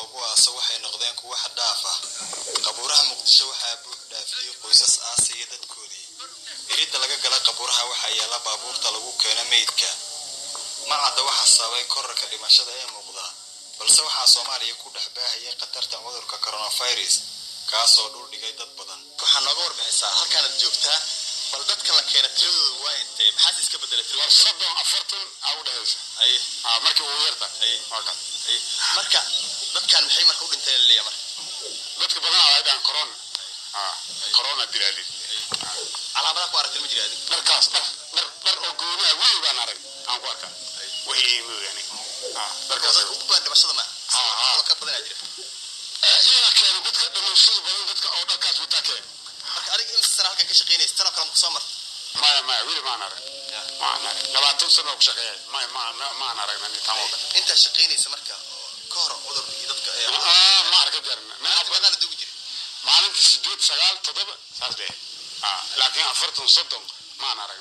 loogu aaso waxay noqdeen kuwa xad dhaaf ah. Qabuuraha Muqdisho waxaa buux dhaafiyay qoysas aasiya dadkoodii. Iridda laga gala qabuuraha waxaa yaala baabuurta lagu keeno meydka. Ma cadda waxa sababay kororka dhimashada ee muuqda, balse waxaa Soomaaliya ku dhex baahayay khatarta cudurka coronavirus kaasoo dhul dhigay dad badan. Waxaa nooga warbixisay halkaan aad joogtaa bal dadka la keenay tiradoodu waa intee maxaad iska bedelay tirada 40 au dhahaysa ay markii uu yarta ay marka dadkan maxay marka u dhintay leeyahay marka dadka badan ay dhan corona dilaalid calaamadaha ku aragtay ma jiraan markaas dar oo gooniya weey baan arag aan ku arkaa wixii mooyane markaas u baan dhimashada ma ka badan jira ila keen dadka dhimashada badan dadka oo dharkaas u taakay marka ariga in sana halka ka shaqeynaysta tan kale ku soo mar ma wili ma arag labaatan sano ku shaqeeyay ma arag tan oo inta shaqeynaysa marka ka hor cudur dadka ma arag jarna ma badan dugu jira maalintii 8 9 7 saas bee laakiin 40 30 ma arag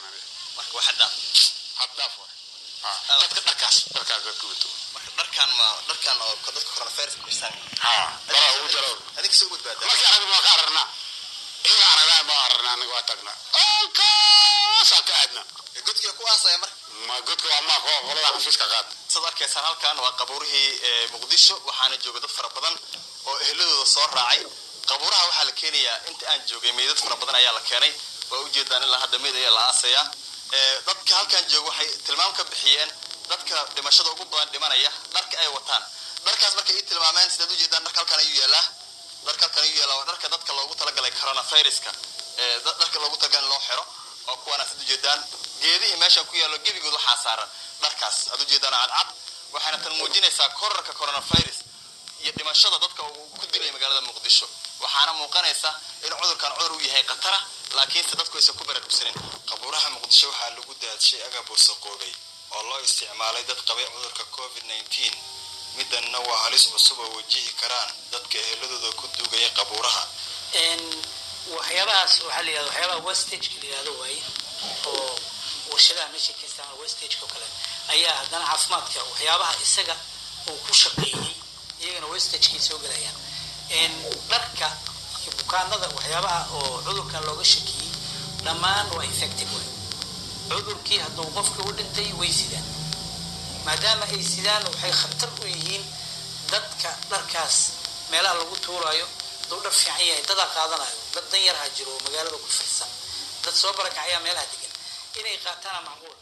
marka waxa hadaf dadka dharkaas dadku wato marka dharkan oo dadka coronavirus ku jirsan bara uu jaro adig soo badbaada marka arag ma qararna إيه أنا ما أعرفنا أنا قاتقنا أوكي ساكتنا قلت لك كواسة يا مر ما قلت لك ما هو ولا عفيس كقات صدق كيسان هل كان وقبوره مقدسه وحنا جوجد فربضن وأهله صار راعي قبورها وحال كينيا أنت أنجو جميدة فربضن أيها لكاني ووجد أن الله هذا ميدا يلا آسيا ضدك هل كان جو حي تلمام كبحيان ضدك دمشق وقبضن دمانية ضدك أي وطن ضدك أسمك إيه تلمامان سيدو جدا ضدك هل كان يلا darka kan iyo dharka dadka loogu talagalay coronavirus-ka dadka loogu talagalay loo xiro oo kuwana sidoo jeedaan geedihii meesha ku yaalo gebigood waxa saaran dharkaas aad u jeedaan cad waxaana tan muujinaysaa kororka coronavirus iyo dhimashada dadka ku dilay magaalada Muqdisho waxaana muuqanaysa in cudurkan cudur uu yahay khatar laakiin dadku aysan ku baraarugsanin qabuuraha Muqdisho waxaa lagu daadshay agab wasaqoobay oo loo isticmaalay dad qabay cudurka COVID-19 midana waa halis cusub oo wajihi karaan dadka eheladooda ku duugaya qabuuraha waxyaabahaas waxa la yiraahdo waxyaabaha wastage ka yiraahdo way oo warshadaha meesha ka isticmaala wastage ko kale ayaa haddana caafimaadka waxyaabaha isaga oo ku shaqeeyay iyagana wastage ka soo galayaan dharka iyo bukaanada waxyaabaha oo cudurkan looga shakiyay dhammaan waa infected way cudurkii hadduu qofka u dhintay way sidaan maadaama ay sidaan waxay khatar u yihiin dadka dharkaas meelaha lagu tuurayo dad dhar fiican yahay dad qaadanayo dad dan yar ha jiro magaalada ku firsan dad soo barakacaya meelaha degan inay qaataan macquul